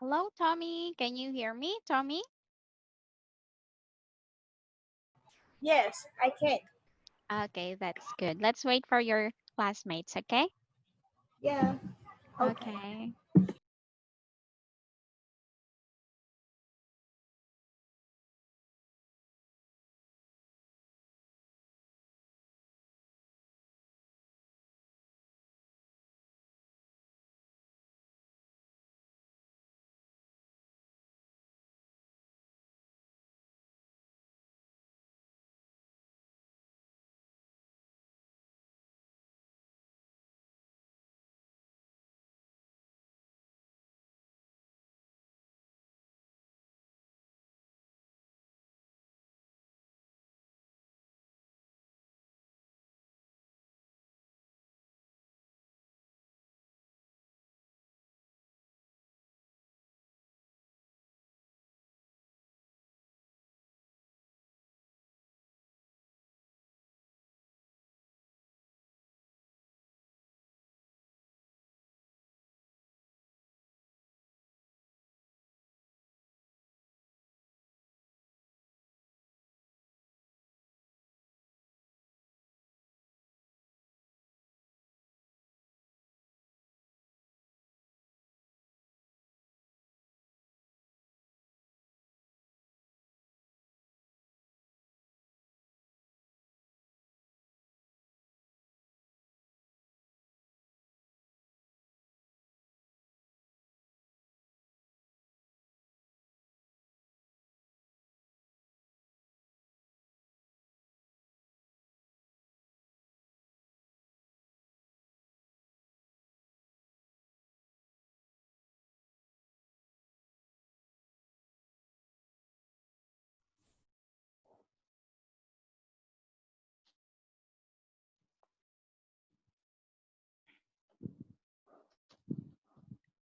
Hello, Tommy. Can you hear me, Tommy? Yes, I can. Okay, that's good. Let's wait for your classmates, okay? Yeah. Okay. Okay.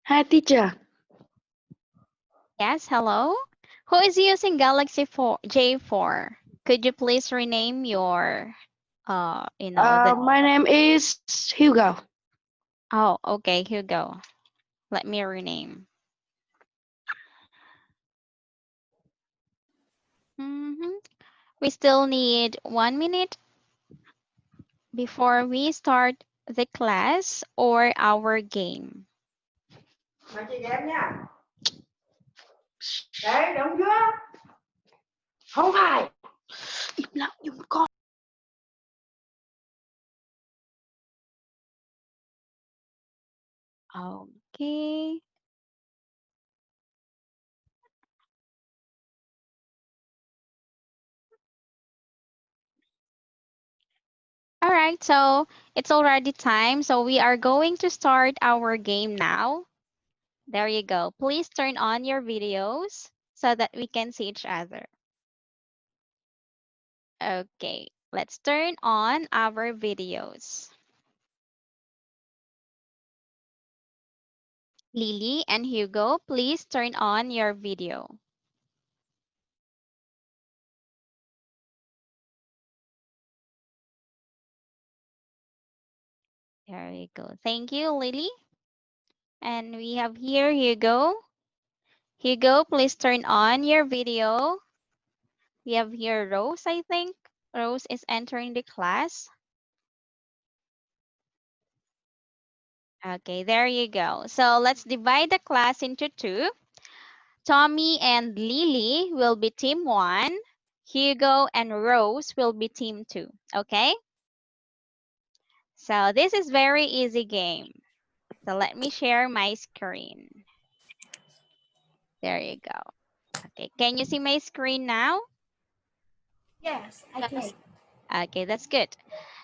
Hi, teacher. Yes, hello. Who is using Galaxy 4 J4? Could you please rename your the My name is Hugo. Oh, okay, Hugo. Let me rename. Mm-hmm. We still need 1 minute before we start the class or our game. Mà chị em nha. Đấy, đúng chưa? Không phải. Im lặng giùm con. Okay. All right, so it's already time. So we are going to start our game now. There you go. Please turn on your videos so that we can see each other. Okay, let's turn on our videos. Lily and Hugo, please turn on your video. There you go. Thank you, Lily. And we have here Hugo. Hugo, please turn on your video. We have here Rose, I think. Rose is entering the class. Okay, there you go. So let's divide the class into two. Tommy and Lily will be team one. Hugo and Rose will be team two. Okay? So this is very easy game. So let me share my screen. There you go. Okay, can you see my screen now? Yes, I can. Okay, that's good.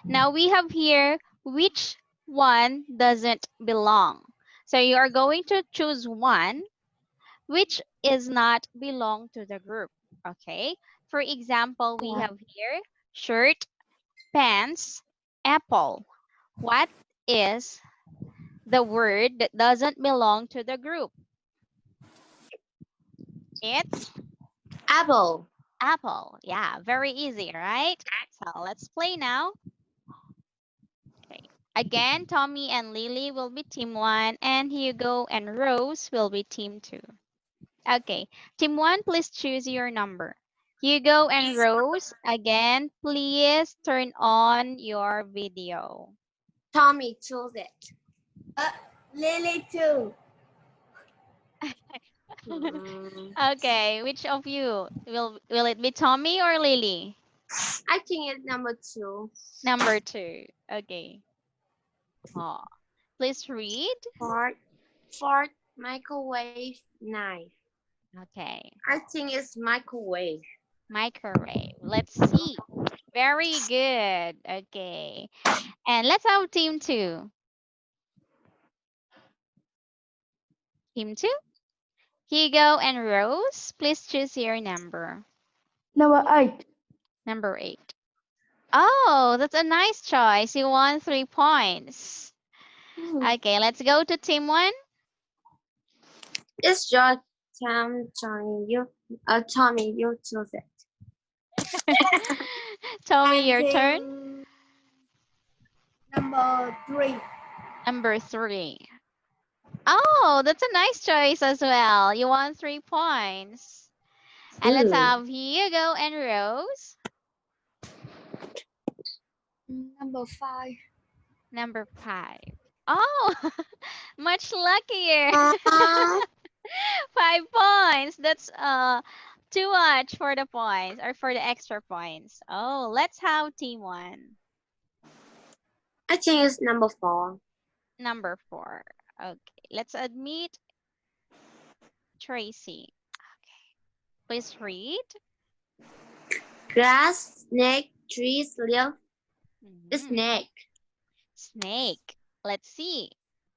Now we have here which one doesn't belong. So you are going to choose one which is not belong to the group. Okay. For example, we have here shirt, pants, apple. What is the word that doesn't belong to the group? It's Apple. apple. Yeah, very easy, right? So let's play now. Okay. Again, Tommy and Lily will be team 1, and Hugo and Rose will be team 2. Okay, team 1, please choose your number. Hugo and Rose, again, please turn on your video. Tommy chose it. Lily too. Okay, which of you? Will it be Tommy or Lily? I think it's number 2. Number 2. Okay. Oh, please read. Ford microwave knife. Okay. I think it's microwave. Microwave. Let's see. Very good. Okay. And let's have team 2. Team 2? Hugo and Rose, please choose your number. Number 8. Number 8. Oh, that's a nice choice. You won 3 points. Okay, let's go to team 1. It's your time, Johnny. Tommy, you chose it. Tommy, your turn. Number 3. Number 3. Oh, that's a nice choice as well. You won 3 points. And let's have Hugo and Rose. Number 5. Number 5. Oh, much luckier. 5 points. That's too much for the points or for the extra points. Oh, let's have team 1. I think it's number 4. Number 4. Okay, let's admit Tracy. Okay, please read. Grass, snake, trees, leaf, Mhm. snake. Snake. Let's see.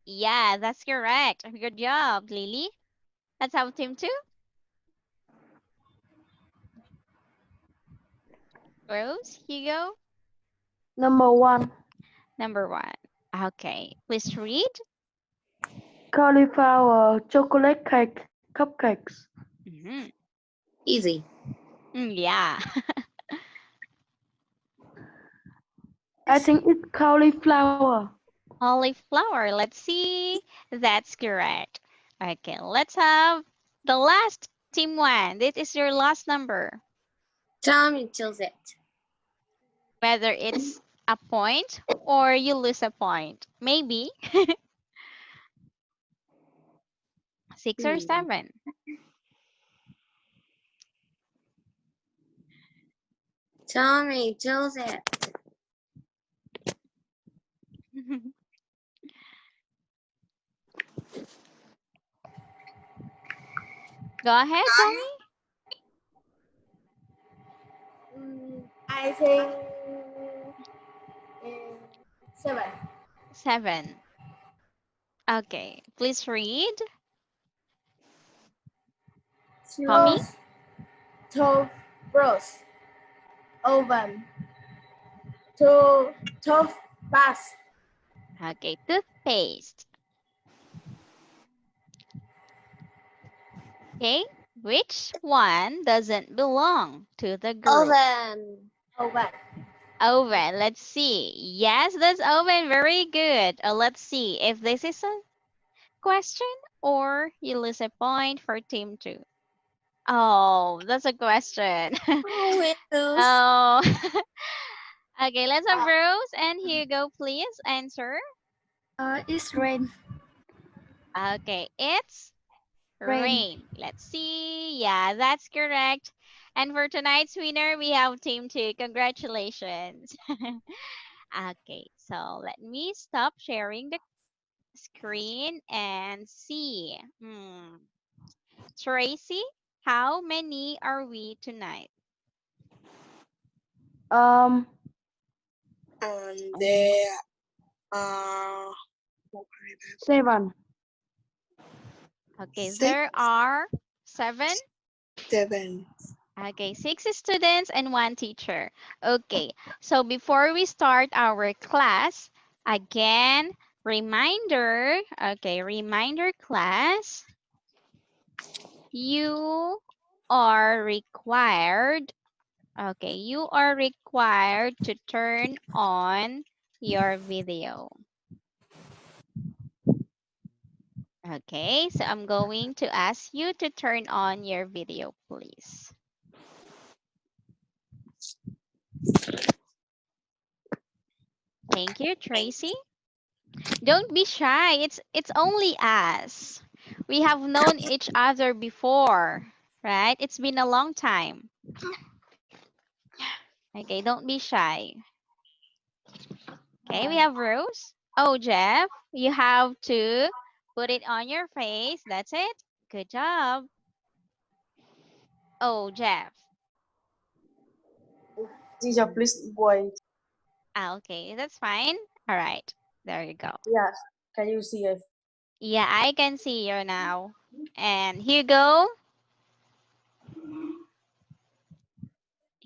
Yeah, that's correct. Good job, Lily. Let's have team 2. Rose, Hugo. Number 1. Number 1. Okay, please read. Cauliflower chocolate cake cupcakes. Mhm. Easy. Yeah. I think it's cauliflower. Cauliflower. Let's see. That's correct. Okay, let's have the last team 1. This is your last number. Tommy chose it. Whether it's a point or you lose a point. Maybe 6 or 7. Tommy chose it. Go ahead, Tommy. I think 7. 7. Okay, please read. Tommy. Toast, oven, toast, bus. Okay, toothpaste. Okay, which one doesn't belong to the group? Oven. Oven. Let's see. Yes, that's oven. Very good. Let's see if this is a question or you lose a point for team 2. Oh, that's a question. Windows. Oh. Okay, let's have Rose and Hugo, please answer. It's rain. Okay, it's Rain. rain. Let's see. Yeah, that's correct. And for tonight's winner, we have team 2. Congratulations. Okay, so let me stop sharing the screen and see. Tracy, how many are we tonight? Um, There are 7. Okay, 6, there are 7. 7. Okay, 6 students and 1 teacher. Okay, so before we start our class, again, reminder, okay, reminder class, you are required, okay, you are required to turn on your video. Okay, so I'm going to ask you to turn on your video, please. Thank you, Tracy. Don't be shy. It's only us. We have known each other before, right? It's been a long time. Okay, don't be shy. Okay, we have Rose. Oh, Jeff, you have to put it on your face. That's it. Good job. Oh, Jeff. Teacher, please wait. Ah, okay, that's fine. All right. There you go. Yes. Can you see it? Yeah, I can see you now. And Hugo,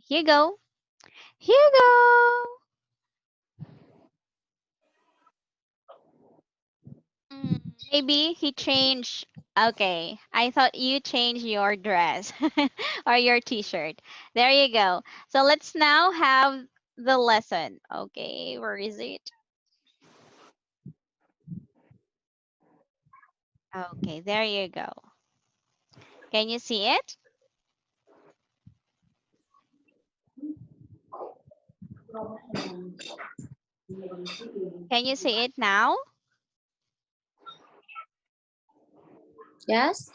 Hugo, Hugo. Mm, maybe he changed. Okay, I thought you changed your dress or your t-shirt. There you go. So let's now have the lesson. Okay, where is it? Okay, there you go. Can you see it? Can you see it now? Yes.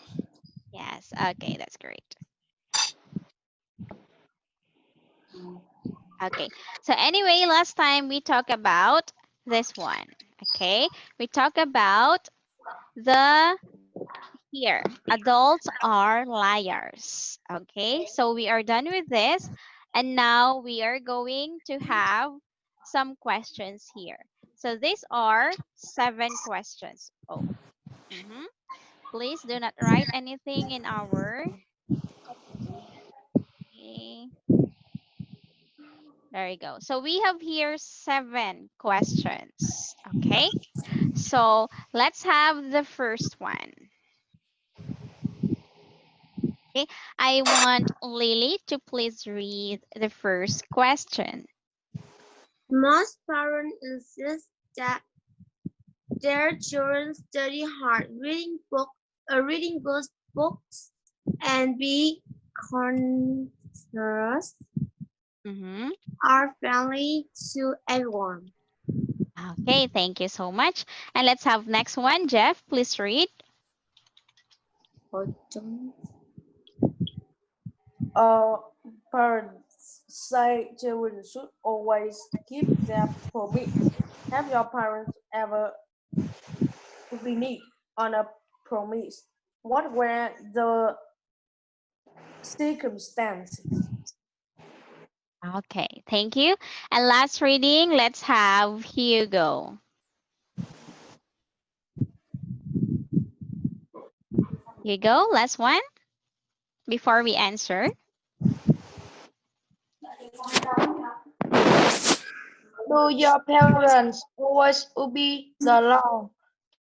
Yes. Okay, that's great. Okay. So anyway, last time we talked about this one. Okay. We talked about the here. Adults are liars. Okay. So we are done with this. And now we are going to have some questions here. So these are 7 questions. Oh. mhm. Please do not write anything in our. Okay. There you go. So we have here 7 questions. Okay. So let's have the first one. Okay. I want Lily to please read the first question. Most parents insist that their children study hard, reading good books, and be conscious, Mm-hmm. are friendly to everyone. Okay, thank you so much. And let's have next one. Jeff, please read. Uh, Parents say children should always keep their promise. Have your parents ever reneged on a promise? What were the circumstances? Okay, thank you. And last reading, let's have Hugo. Hugo, last one before we answer. Do your parents always obey the law?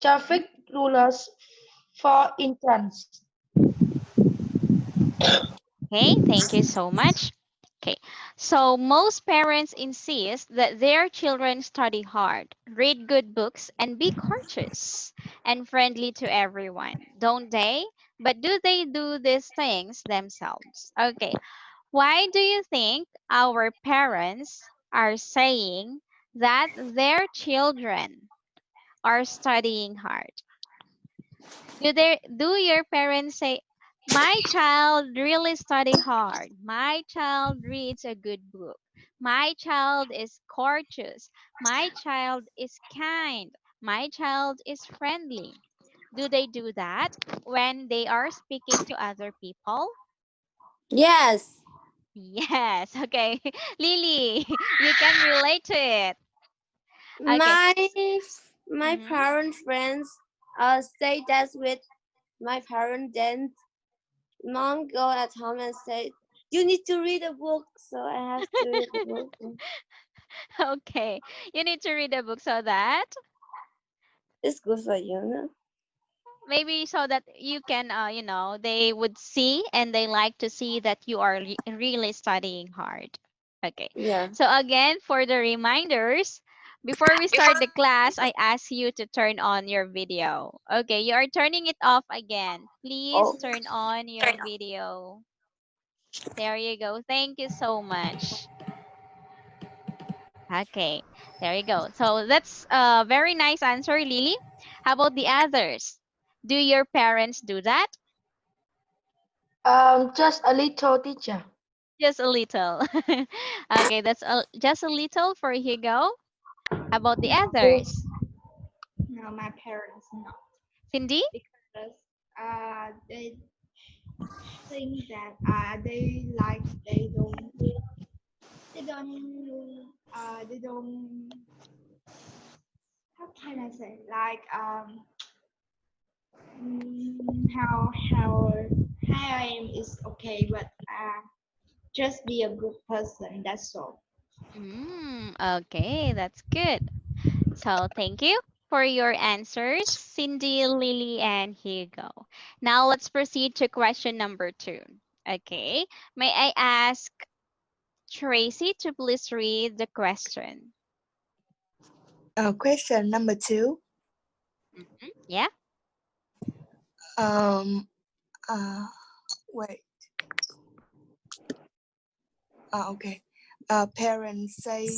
Traffic rules, for instance. Okay, thank you so much. Okay, so most parents insist that their children study hard, read good books, and be courteous and friendly to everyone, don't they? But do they do these things themselves? Okay, why do you think our parents are saying that their children are studying hard? Do your parents say, my child really study hard. My child reads a good book. My child is courteous. My child is kind. My child is friendly. Do they do that when they are speaking to other people? Yes. Yes. Okay. Lily, you can relate to it. Okay. My my Mm-hmm. parent friends say that with my parent then mom go at home and say you need to read a book, so I have to read the book. Okay. You need to read a book so that It's good for you, no? maybe so that you can they would see and they like to see that you are really studying hard. Okay, Yeah. so again for the reminders, Before we start the class, I ask you to turn on your video. Okay, you are turning it off again. Please Oh. turn on your video. There you go. Thank you so much. Okay, there you go. So that's a very nice answer, Lily. How about the others? Do your parents do that? Just a little, teacher. Just a little. Okay, that's just a little for Hugo. How about the others? No, my parents not Cindy? because they think that they don't how can I say like how I am is okay, but just be a good person. That's all. Okay, that's good. So thank you for your answers, Cindy, Lily, and Hugo. Now let's proceed to question number 2. Okay, may I ask Tracy to please read the question? Question number 2. Yeah. Um. Wait. Okay. Parents say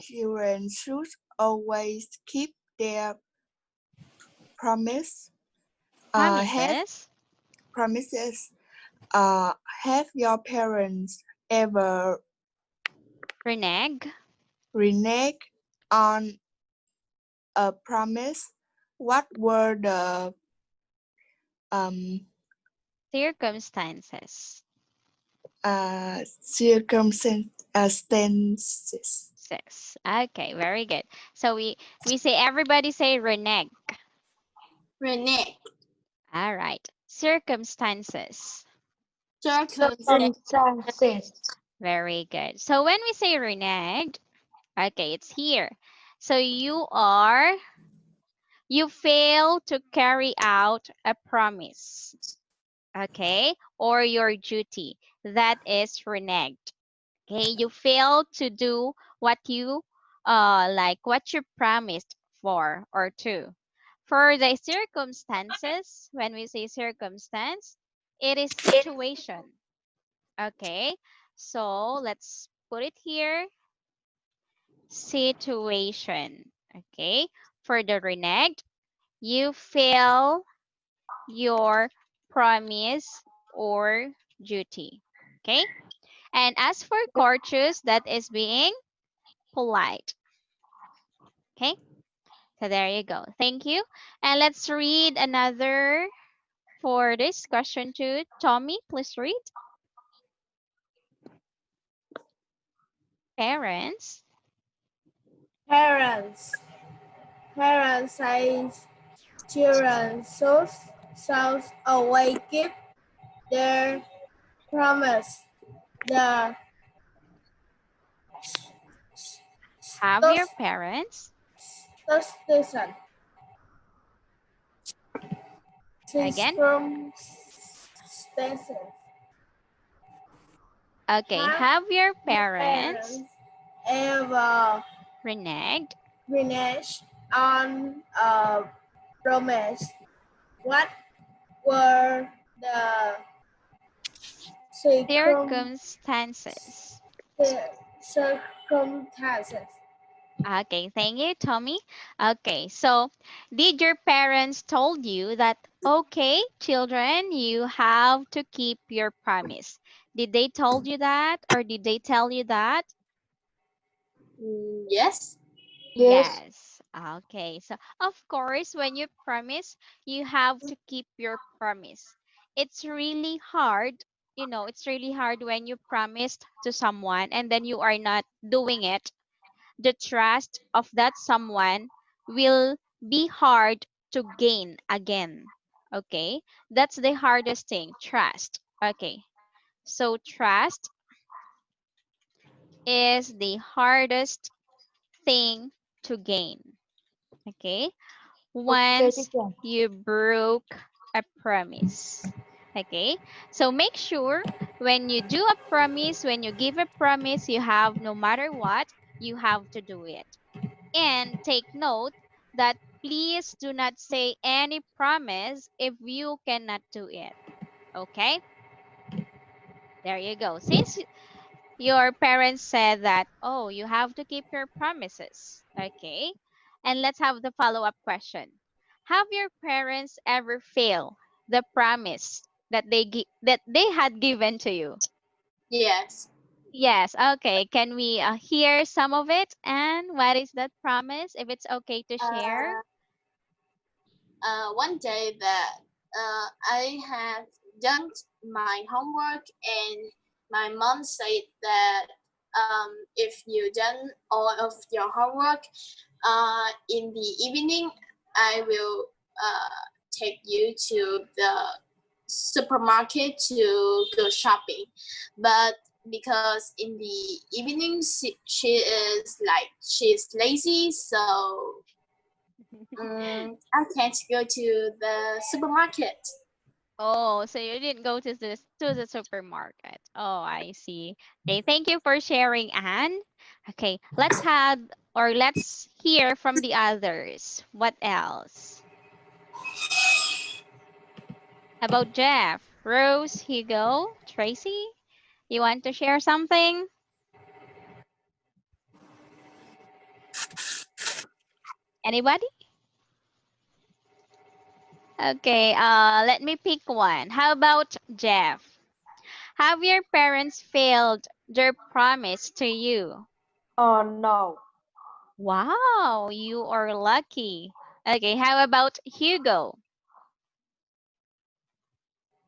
children should always keep their promise. Have Promises. promises. Have your parents ever Reneg. reneged on a promise? What were the um Circumstances. circumstances? Six. Okay, very good. So we say everybody say reneg. Renee, All right. Circumstances. circumstance, Circumstances. Very good. So when we say reneged, okay, it's here. So you fail to carry out a promise, okay, or your duty. That is reneged. Okay, you fail to do what you what you promised for or to. For the circumstances, when we say circumstance, it is situation. Okay, so let's put it here. Situation. Okay, for the reneged, you fail your promise or duty. Okay, and as for courteous, that is being polite. Okay, so there you go. Thank you. And let's read another for this question too. Tommy, please read. Parents. Parents. Parents say children should always keep their promise. The Have your parents. station Again. circumstances Okay, have have your parents parents ever reneged reneged on a promise? What were the circum, circumstances. circumstances? Okay, thank you, Tommy. Okay, so did your parents told you that, okay, children, you have to keep your promise? Did they told you that or did they tell you that? yes. Yes. Yes. Okay. So, of course, when you promise, you have to keep your promise. It's really hard, it's really hard when you promised to someone and then you are not doing it. The trust of that someone will be hard to gain again. Okay? That's the hardest thing, trust. Okay. So, trust is the hardest thing to gain. Okay? Okay, Once teacher. you broke a promise. Okay, so make sure when you do a promise, when you give a promise, you have no matter what, you have to do it. And take note that please do not say any promise if you cannot do it. Okay? There you go. Since your parents said that, oh, you have to keep your promises. Okay? And let's have the follow up question. Have your parents ever failed the promise that that they had given to you? Yes. Yes. Okay. Can we hear some of it? And what is that promise? If it's okay to share. Uh, One day that I have done my homework and my mom said that if you done all of your homework in the evening, I will take you to the supermarket to go shopping. But because in the evening she's lazy, so I can't go to the supermarket. Oh, so you didn't go to the supermarket. Oh, I see. Okay, thank you for sharing, Anne. Okay, let's hear from the others. What else? About Jeff, Rose, Hugo, Tracy? You want to share something? Anybody? Okay, let me pick one. How about Jeff? Have your parents failed their promise to you? Oh no. Wow, you are lucky. Okay, how about Hugo?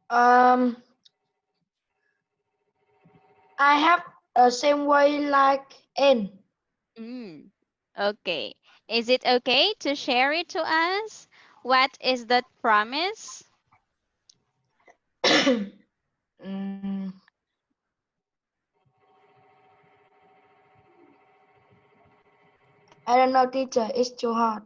Um, I have a same way like N. Mm, okay. Is it okay to share it to us? What is that promise? mm, I don't know, teacher. It's too hard.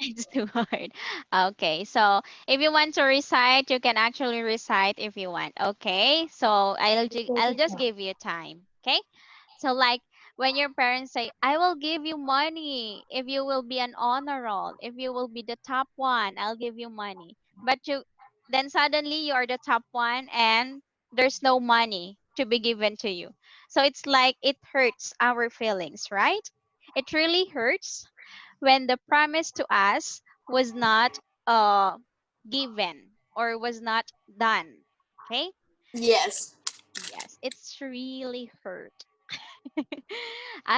It's too hard. Okay, so if you want to recite, you can actually recite if you want. Okay, so Okay, I'll just teacher. give you time. Okay, so like when your parents say, "I will give you money if you will be an honor roll, if you will be the top one, I'll give you money." But you then suddenly you are the top one and there's no money to be given to you. So it's like it hurts our feelings, right? It really hurts when the promise to us was not uh given or was not done. Okay? Yes. Yes, it's really hurt.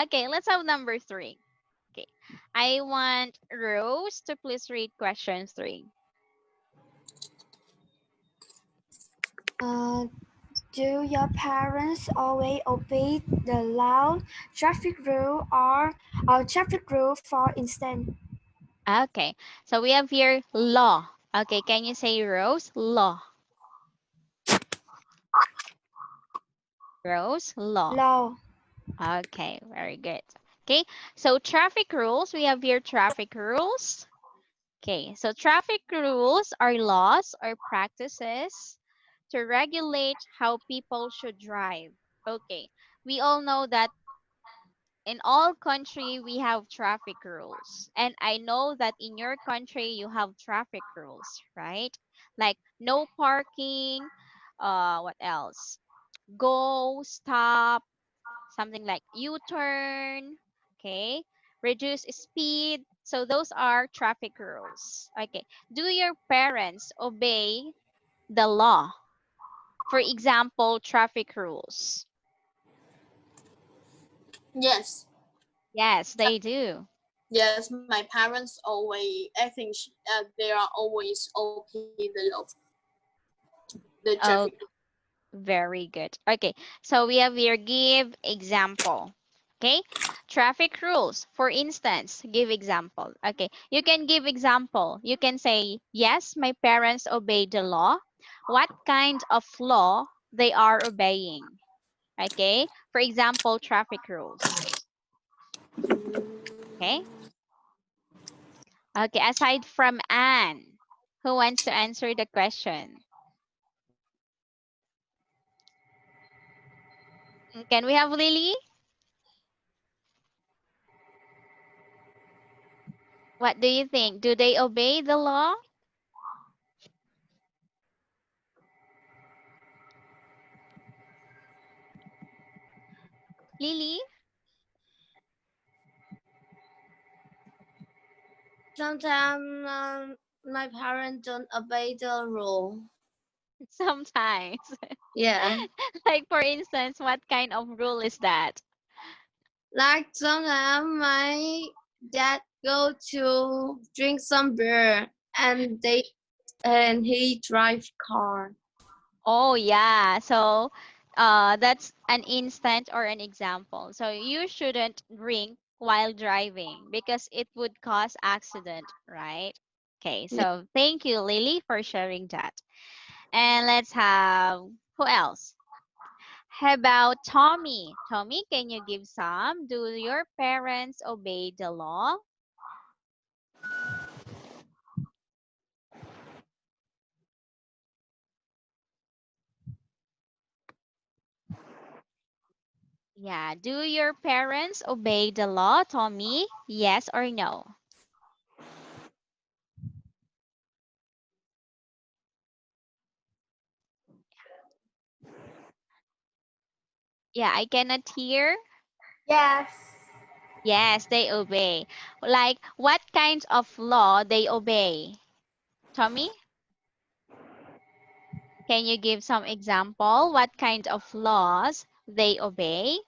Okay, let's have number 3. Okay. I want Rose to please read question 3. Uh, do your parents always obey the loud traffic rule or traffic rule, for instance? Okay. So we have here law. Okay, can you say Rose? Law. Rose, law. Law. Okay, very good. Okay, so traffic rules. We have here traffic rules. Okay, so traffic rules are laws or practices to regulate how people should drive. Okay, we all know that in all country we have traffic rules. And I know that in your country you have traffic rules, right? Like no parking, what else? Go, stop, something like U-turn, okay? Reduce speed. So those are traffic rules. Okay. Do your parents obey the law? For example, traffic rules. Yes. Yes, they do. Yes, my parents always, I think they are always obey the traffic. Oh, very good. Okay. So we have here give example. Okay. Traffic rules. For instance, give example. Okay. You can give example. You can say, yes, my parents obey the law. What kind of law they are obeying? Okay. For example, traffic rules. Okay. Okay. Aside from Anne, who wants to answer the question? Can we have Lily? What do you think? Do they obey the law? Lily? Sometimes my parents don't obey the rule. Sometimes. Yeah. Like, for instance, what kind of rule is that? Like sometimes my dad go to drink some beer and he drive car. Oh, yeah. So, that's an instant or an example. So you shouldn't drink while driving because it would cause accident, right? Okay. Yeah. So thank you, Lily, for sharing that. And let's have who else? How about Tommy? Tommy, can you give some? Do your parents obey the law? Yeah. Do your parents obey the law, Tommy? Yes or no? Yeah, I cannot hear. Yes. Yes, they obey. Like, what kinds of law they obey? Tommy, can you give some example? What kind of laws they obey?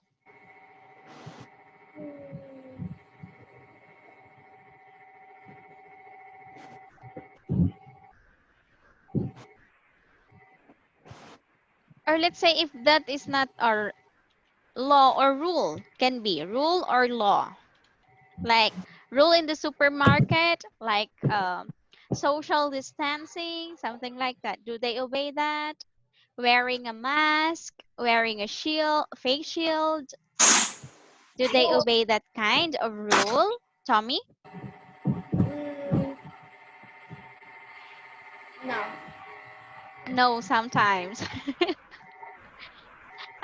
Or let's say if that is not a law or rule, can be rule or law. Like rule in the supermarket, like social distancing, something like that. Do they obey that? Wearing a mask, wearing a shield, face shield. Do they obey that kind of rule, Tommy? Mm, no. No, sometimes.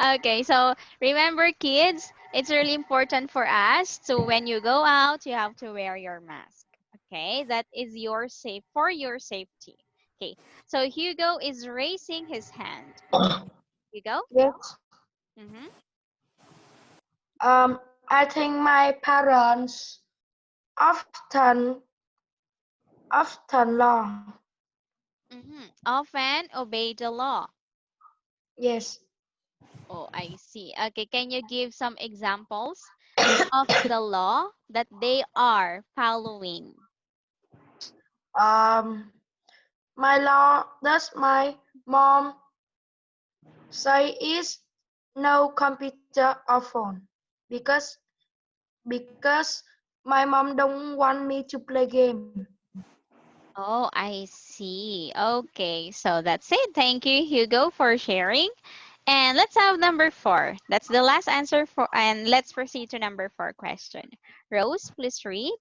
Okay, so remember, kids, it's really important for us. So when you go out, you have to wear your mask. Okay, that is your safe for your safety. Okay, so Hugo is raising his hand. Hugo? Yes. Mm-hmm. I think my parents often law. Mm-hmm. Often obey the law. Yes. Oh, I see. Okay, can you give some examples of the law that they are following? Um, my law. Does my mom say is no computer or phone because because my mom don't want me to play game. Oh, I see. Okay, so that's it. Thank you, Hugo, for sharing. And let's have number four. That's the last answer for, and let's proceed to number four question. Rose, please read.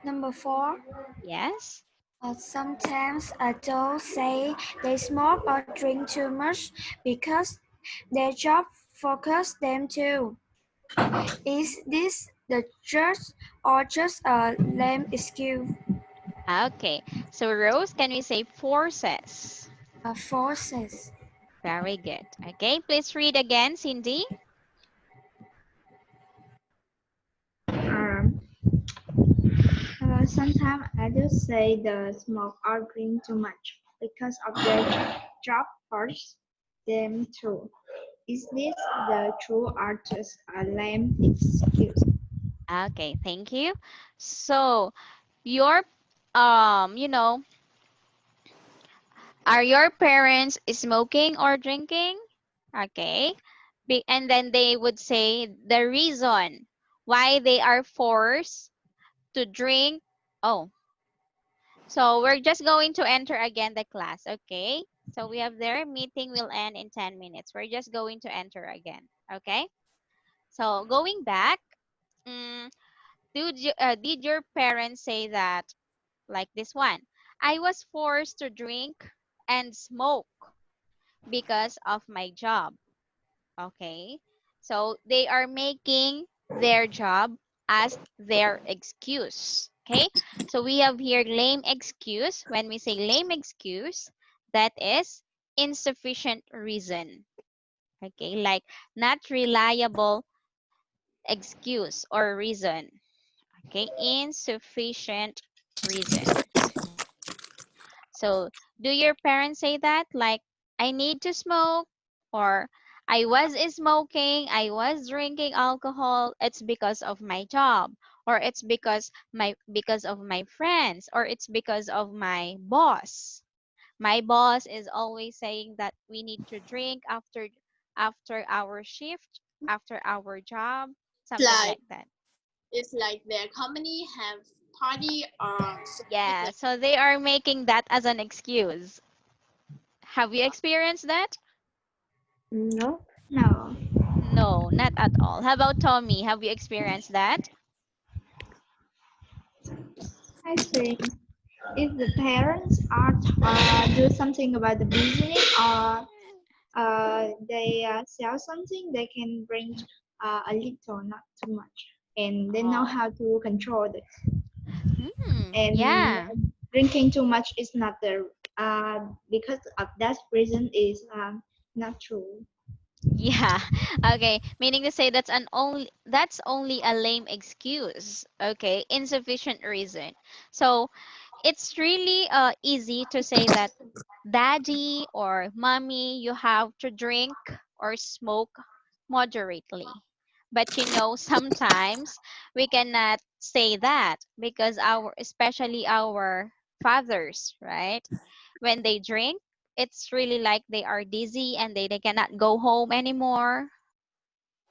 Number four, Yes. sometimes adults say they smoke or drink too much because their job focuses them to. Is this the truth or just a lame excuse? Okay. So, Rose, can we say forces? Forces. Very good. Okay, please read again, Cindy. Um, Sometimes adults say they smoke or drink too much because of their job forces them to. Is this the truth or just a lame excuse? Okay, thank you. So, your, um, you know, are your parents smoking or drinking? Okay. And then they would say the reason why they are forced to drink. Oh, so we're just going to enter again the class. Okay. So we have their meeting will end in 10 minutes. We're just going to enter again. Okay. So going back, mm, did your parents say that like this one? I was forced to drink and smoke because of my job. Okay. So they are making their job as their excuse. Okay, so we have here lame excuse. When we say lame excuse, that is insufficient reason. Okay, like not reliable excuse or reason. Okay, insufficient reason. So, do your parents say that? Like, I need to smoke, or I was smoking, I was drinking alcohol, it's because of my job, or it's because of my friends, or it's because of my boss. My boss is always saying that we need to drink after our shift, after our job, something Like like that. it's like their company have party or something Yeah, like. so they are making that as an excuse. Have you experienced that? No. No. No, not at all. How about Tommy? Have you experienced that? I think if the parents are do something about the business or they sell something, they can bring a little, not too much, and they know Oh. how to control it. And Yeah. drinking too much is not the because of that reason is not true. Yeah. Okay. Meaning to say that's only a lame excuse. Okay. Insufficient reason. So it's really easy to say that daddy or mommy, you have to drink or smoke moderately. But sometimes we cannot say that because especially our fathers, right? When they drink, it's really like they are dizzy and they cannot go home anymore,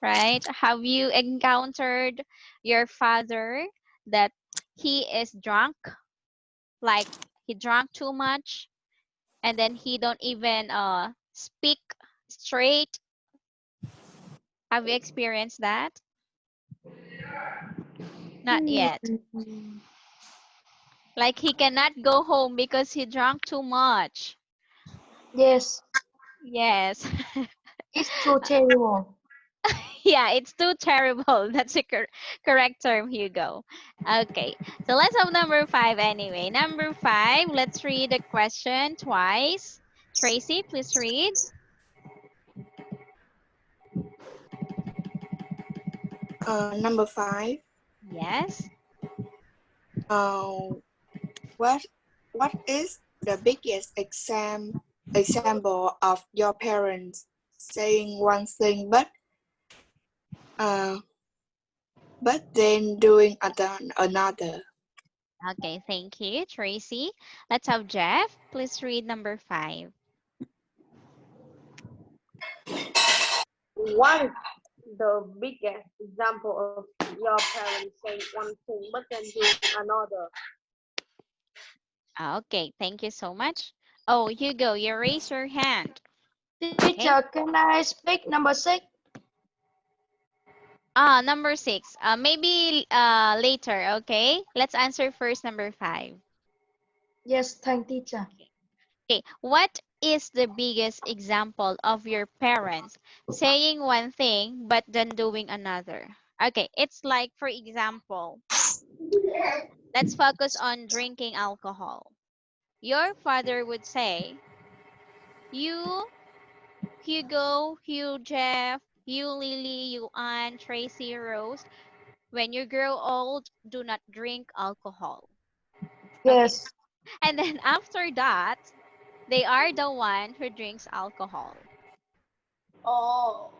right? Have you encountered your father that he is drunk, like he drank too much and then he don't even speak straight? Have you experienced that? Not yet. Hmm. Like he cannot go home because he drank too much. Yes, Yes. it's too terrible. Yeah, it's too terrible. That's a correct term, Hugo. Okay, so let's have number five anyway. Number five, let's read the question twice. Tracy, please read. Number five. Yes. Uh, what what is the biggest example of your parents saying one thing uh but then doing another? Okay, thank you, Tracy. Let's have Jeff. Please read number five. What is the biggest example of your parents saying one thing but then doing another? Okay, thank you so much. Oh, Hugo, you raise your hand. Okay. Teacher, can I speak number 6? Number six. Maybe later, okay? Let's answer first number five. Yes, thank teacher. Okay. What is the biggest example of your parents saying one thing but then doing another? Okay, it's like, for example, let's focus on drinking alcohol. Your father would say, you, Hugo, you, Jeff, you, Lily, you, Anne, Tracy, Rose, when you grow old, do not drink alcohol. Okay. Yes, And then after that, they are the one who drinks alcohol. Oh,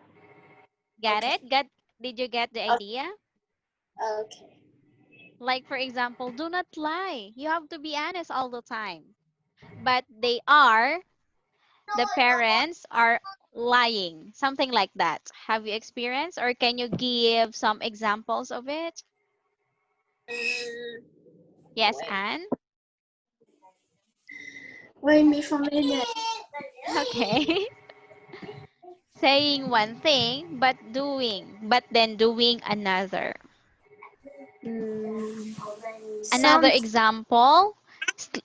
Get okay. it? Did you get the idea? Okay. Like, for example, do not lie. You have to be honest all the time. But the parents are lying. Something like that. Have you experienced, or can you give some examples of it? Mm, Yes, wait. Anne? Wait me for a minute. Okay. Saying one thing, but then doing another. Mm, Another some example,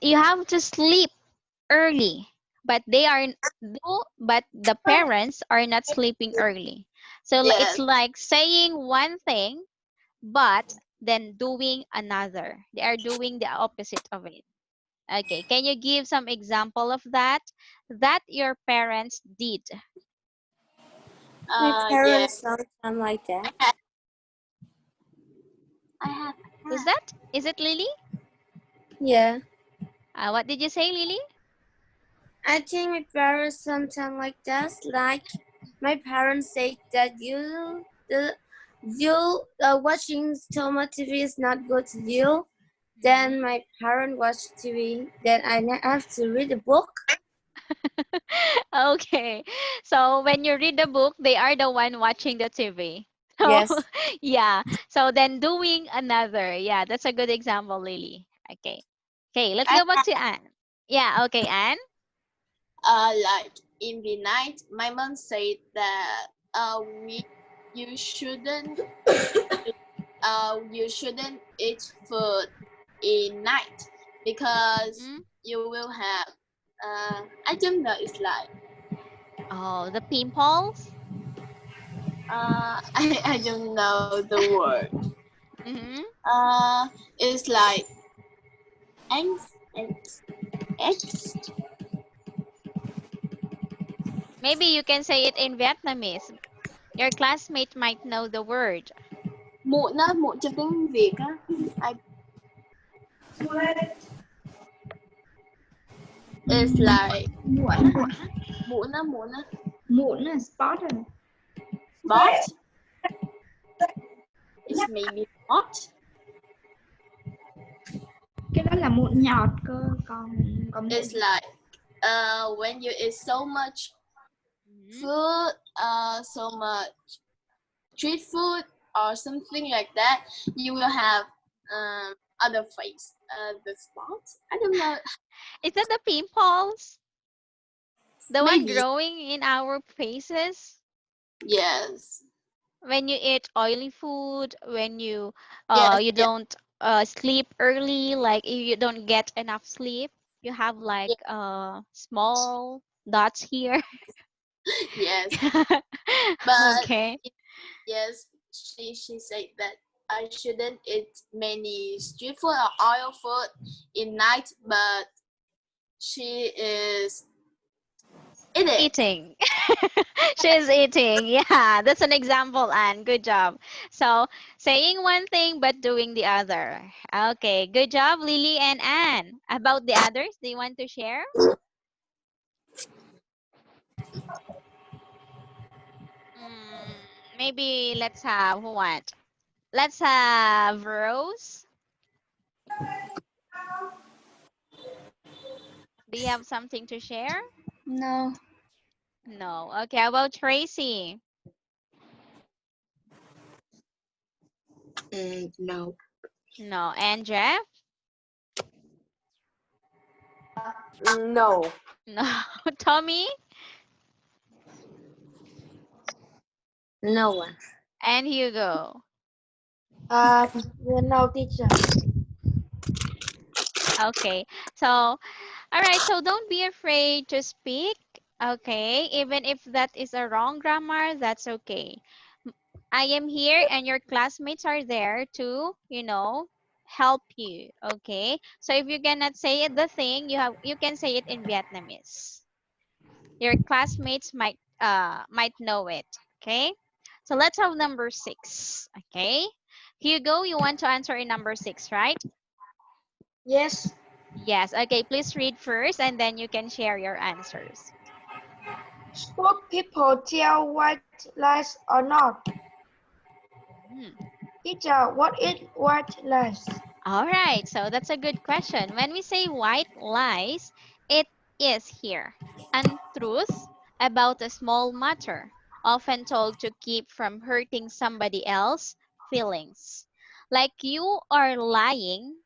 you have to sleep early, but but the parents are not sleeping early. So it's Yes. like saying one thing, but then doing another. They are doing the opposite of it. Okay, can you give some example of that your parents did? My Yeah. parents sometimes like that. I have. Who's that? Is it Lily? Yeah. What did you say, Lily? I think my parents sometimes like that. Like my parents say that you watching so much TV is not good to you. Then my parents watch TV. Then I have to read a book. Okay. So when you read the book, they are the one watching the TV. So Yes. yeah. So then doing another. Yeah, that's a good example, Lily. Okay. Okay, let's I go back to Anne. Yeah, okay, Anne. like in the night, my mom said that we you shouldn't you shouldn't eat food in night because Mhm. you will have I don't know, it's like Oh, the pimples. I don't know the word. Mm-hmm. Uh it's like eggs eggs eggs Maybe you can say it in Vietnamese. Your classmate might know the word. muộn á, muộn trong tiếng Việt á. I, it's like Muộn hả? muộn á Muộn là spot rồi. spot. It's maybe spot. Cái đó là mụn nhọt cơ, còn mụn It's like when you eat so much Mhm. food, so much street food or something like that, you will have other face. The spot. I don't know. Is that the pimples? The one Maybe growing in our faces? yes. When you eat oily food, when you Yes. you Yes. don't sleep early, like if you don't get enough sleep, you have like Yes. small dots here. Yes. But Okay. yes, she said that I shouldn't eat many street food or oil food in night, but she is eat it. Eating. She's eating. Yeah, that's an example, Anne. Good job. So, saying one thing but doing the other. Okay, good job, Lily and Anne. About the others, do you want to share? Mm, maybe let's have what? Let's have Rose. Do you have something to share? No. No. Okay, how about Tracy? No. No. And Jeff? No. No. Tommy? No one. And Hugo? No, teacher. Okay. So, all right. So don't be afraid to speak. Okay. Even if that is a wrong grammar, that's okay. I am here and your classmates are there to, help you. Okay. So if you cannot say it, the thing, you can say it in Vietnamese. Your classmates might know it. Okay. So let's have number 6. Okay. Hugo, you want to answer in number 6, right? Yes. Yes. Okay, please read first and then you can share your answers. Should people tell white lies or not? Hmm. Teacher, what is white lies? All right, so that's a good question. When we say white lies, it is here untruth about a small matter, often told to keep from hurting somebody else's feelings. Like you are lying